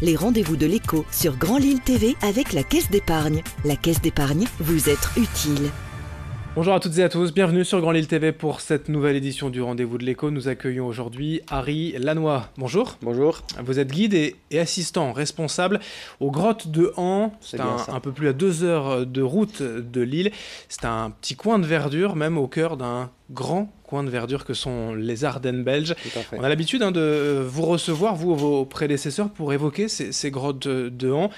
les rendez-vous de l'écho sur Grand Lille TV avec la Caisse d'épargne. La Caisse d'épargne, vous être utile. Bonjour à toutes et à tous, bienvenue sur Grand Lille TV pour cette nouvelle édition du Rendez-vous de l'écho. Nous accueillons aujourd'hui Harry Lannoy. Bonjour. Bonjour. Vous êtes guide et assistant responsable aux grottes de Han. C'est un peu plus à 2 heures de route de Lille. C'est un petit coin de verdure, même au cœur d'un grand coin de verdure que sont les Ardennes belges. Tout à fait. On a l'habitude de vous recevoir, vous ou vos prédécesseurs, pour évoquer ces grottes de Han.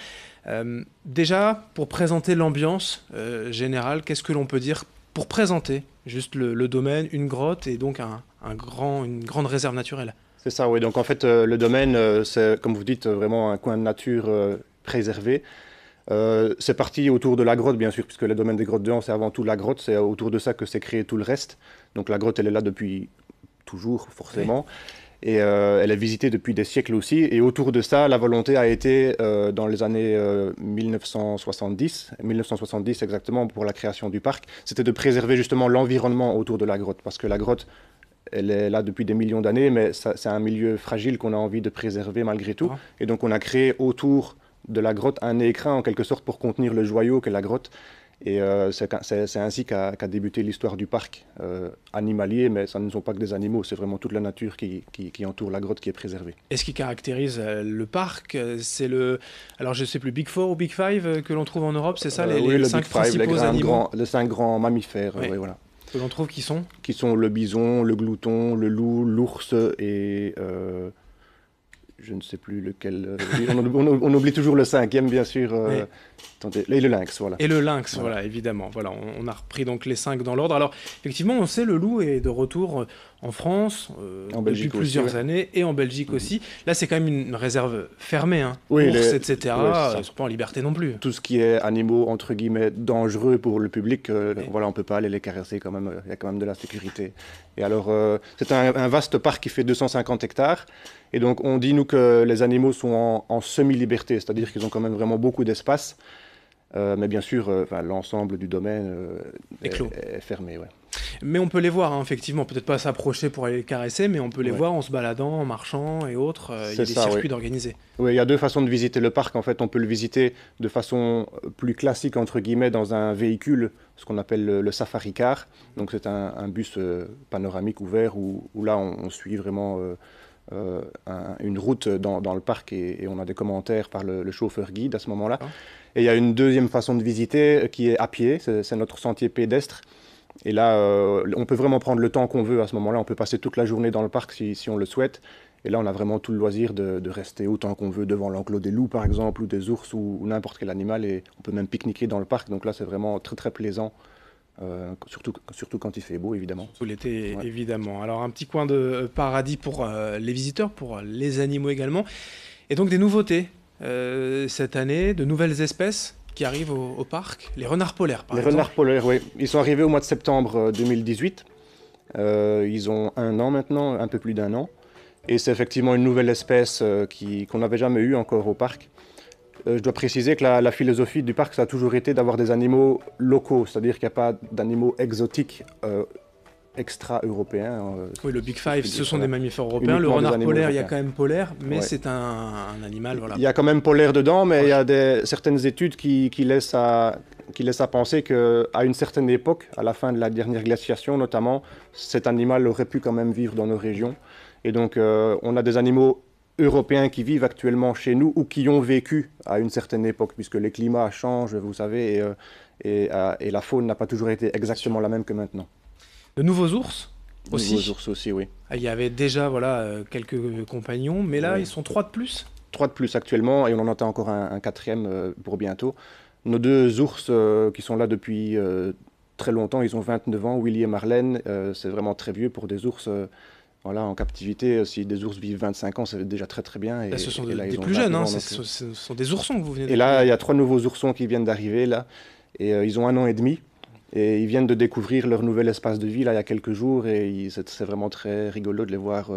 Déjà, pour présenter l'ambiance générale, qu'est-ce que l'on peut dire pour présenter juste le domaine, une grotte et donc une grande réserve naturelle? C'est ça, oui. Donc en fait, le domaine, c'est, comme vous dites, vraiment un coin de nature préservé. C'est parti autour de la grotte, bien sûr, puisque le domaine des grottes de Han, c'est avant tout la grotte. C'est autour de ça que s'est créé tout le reste. Donc la grotte, elle est là depuis toujours, forcément. Oui. Et elle est visitée depuis des siècles aussi. Et autour de ça, la volonté a été, dans les années 1970 exactement, pour la création du parc, c'était de préserver justement l'environnement autour de la grotte. Parce que la grotte, elle est là depuis des millions d'années, mais c'est un milieu fragile qu'on a envie de préserver malgré tout. Et donc on a créé autour de la grotte un écrin, en quelque sorte, pour contenir le joyau qu'est la grotte. Et c'est ainsi qu'a débuté l'histoire du parc animalier, mais ça ne sont pas que des animaux, c'est vraiment toute la nature qui entoure la grotte qui est préservée. Et ce qui caractérise le parc, c'est le... Alors je ne sais plus, Big Four ou Big Five que l'on trouve en Europe, c'est ça, les 5 principaux animaux? Les 5 grands mammifères, oui, voilà. Que l'on trouve qui sont le bison, le glouton, le loup, l'ours et... je ne sais plus lequel. On oublie toujours le 5e, bien sûr. Attendez, et le lynx, voilà. Et le lynx, voilà, évidemment. Voilà, on a repris donc les 5 dans l'ordre. Alors, effectivement, on sait le loup est de retour en France depuis plusieurs années et en Belgique aussi. Là, c'est quand même une réserve fermée, hein. Oui, ours, etc. Ils ne sont pas en liberté non plus. Tout ce qui est animaux, entre guillemets, dangereux pour le public, voilà, on ne peut pas aller les caresser quand même. Il y a quand même de la sécurité. Et alors, c'est un vaste parc qui fait 250 hectares. Et donc, on dit, nous, que les animaux sont en semi-liberté, c'est-à-dire qu'ils ont quand même vraiment beaucoup d'espace. Mais bien sûr, l'ensemble du domaine est fermé. Ouais. Mais on peut les voir, hein, effectivement. Peut-être pas s'approcher pour aller les caresser, mais on peut les voir en se baladant, en marchant et autres. Il y a des circuits d'organiser. Oui, il y a 2 façons de visiter le parc. En fait, on peut le visiter de façon plus classique, entre guillemets, dans un véhicule, ce qu'on appelle le safari car. Donc, c'est un bus panoramique ouvert où là, on suit vraiment... une route dans le parc et on a des commentaires par le chauffeur guide à ce moment-là. Et il y a une deuxième façon de visiter qui est à pied, c'est notre sentier pédestre. Et là, on peut vraiment prendre le temps qu'on veut à ce moment-là. On peut passer toute la journée dans le parc si on le souhaite. Et là, on a vraiment tout le loisir de rester autant qu'on veut devant l'enclos des loups, par exemple, ou des ours, ou n'importe quel animal. Et on peut même pique-niquer dans le parc. Donc là, c'est vraiment très, très plaisant. Surtout quand il fait beau, évidemment. Surtout l'été, évidemment. Alors, un petit coin de paradis pour les visiteurs, pour les animaux également. Et donc, des nouveautés cette année, de nouvelles espèces qui arrivent au parc. Les renards polaires, par exemple. Les renards polaires, oui. Ils sont arrivés au mois de septembre 2018. Ils ont 1 an maintenant, un peu plus d'1 an. Et c'est effectivement une nouvelle espèce qu'on n'avait jamais eue encore au parc. Je dois préciser que la philosophie du parc, ça a toujours été d'avoir des animaux locaux, c'est-à-dire qu'il n'y a pas d'animaux exotiques extra-européens. Oui, le Big Five, ce sont des mammifères européens. Le renard polaire, il y a quand même polaire, mais c'est un animal... Voilà. Il y a quand même polaire dedans, mais il y a certaines études qui laissent à penser qu'à une certaine époque, à la fin de la dernière glaciation notamment, cet animal aurait pu quand même vivre dans nos régions. Et donc, on a des animaux européens qui vivent actuellement chez nous ou qui ont vécu à une certaine époque, puisque les climats changent, vous savez, et la faune n'a pas toujours été exactement la même que maintenant. De nouveaux ours aussi. De nouveaux ours aussi, oui. Il y avait déjà quelques compagnons, mais là, ils sont 3 de plus. 3 de plus actuellement, et on en attend encore un 4e pour bientôt. Nos 2 ours qui sont là depuis très longtemps, ils ont 29 ans, Willy et Marlène, c'est vraiment très vieux pour des ours... Voilà, en captivité, si des ours vivent 25 ans, c'est déjà très très bien. Et, là, ce sont des plus jeunes, hein, ce sont des oursons que vous venez de... Et là, il y a 3 nouveaux oursons qui viennent d'arriver, là, et ils ont 1 an et demi, et ils viennent de découvrir leur nouvel espace de vie, là, il y a quelques jours, et c'est vraiment très rigolo de les voir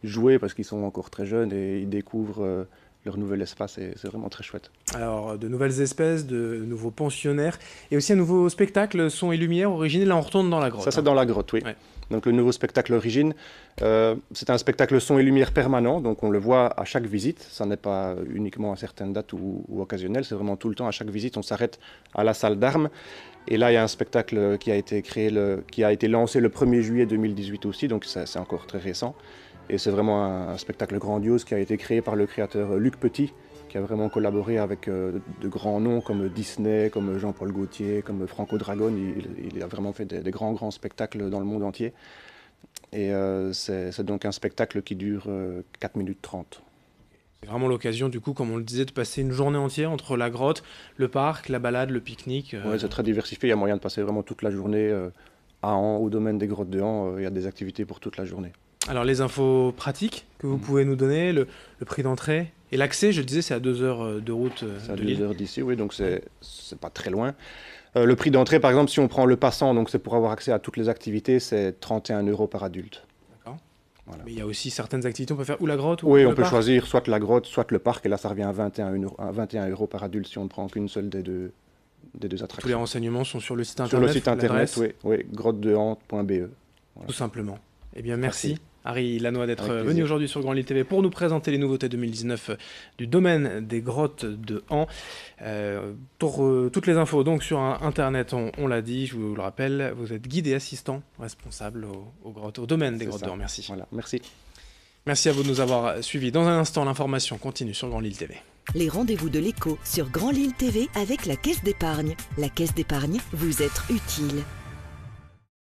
jouer, parce qu'ils sont encore très jeunes, et ils découvrent leur nouvel espace et c'est vraiment très chouette. Alors, de nouvelles espèces, de nouveaux pensionnaires et aussi un nouveau spectacle son et lumière originel. Là, on retourne dans la grotte. Ça, c'est dans la grotte, oui. Ouais. Donc, le nouveau spectacle Origine, c'est un spectacle son et lumière permanent. Donc, on le voit à chaque visite. Ça n'est pas uniquement à certaines dates ou occasionnelles. C'est vraiment tout le temps. À chaque visite, on s'arrête à la salle d'armes. Et là, il y a un spectacle qui a été qui a été lancé le 1er juillet 2018 aussi. Donc, c'est encore très récent. Et c'est vraiment un spectacle grandiose qui a été créé par le créateur Luc Petit, qui a vraiment collaboré avec de grands noms comme Disney, comme Jean-Paul Gaultier, comme Franco Dragone. Il a vraiment fait des grands spectacles dans le monde entier. Et c'est donc un spectacle qui dure 4 minutes 30. C'est vraiment l'occasion, du coup, comme on le disait, de passer une journée entière entre la grotte, le parc, la balade, le pique-nique. Ouais, c'est très diversifié. Il y a moyen de passer vraiment toute la journée à An, au domaine des grottes de An. Il y a des activités pour toute la journée. Alors, les infos pratiques que vous pouvez nous donner, le prix d'entrée et l'accès, je le disais, c'est à 2 heures de route C'est à de 2 l'île. heures d'ici, oui, donc c'est pas très loin. Le prix d'entrée, par exemple, si on prend le passant, donc c'est pour avoir accès à toutes les activités, c'est 31 € par adulte. D'accord. Voilà. Mais il y a aussi certaines activités, on peut faire ou la grotte ou Oui, le on peut parc. choisir soit la grotte, soit le parc, et là ça revient à 21 € par adulte si on ne prend qu'une seule des deux Tous les attractions. renseignements sont sur le site Sur internet. le site internet, l'adresse, oui, grottedehan.be. tout simplement. Eh bien, merci. Merci. Harry Lannoy d'être Avec venu plaisir. aujourd'hui sur Grand Lille TV pour nous présenter les nouveautés 2019 du domaine des grottes de Han. Pour toutes les infos donc sur internet, on l'a dit, je vous le rappelle, vous êtes guide et assistant responsable aux grottes, au domaine des C'est grottes ça. de Han. Merci. Voilà, merci. Merci à vous de nous avoir suivis. Dans un instant, l'information continue sur Grand Lille TV. Les rendez-vous de l'écho sur Grand Lille TV avec la Caisse d'épargne. La Caisse d'épargne, vous êtes utile.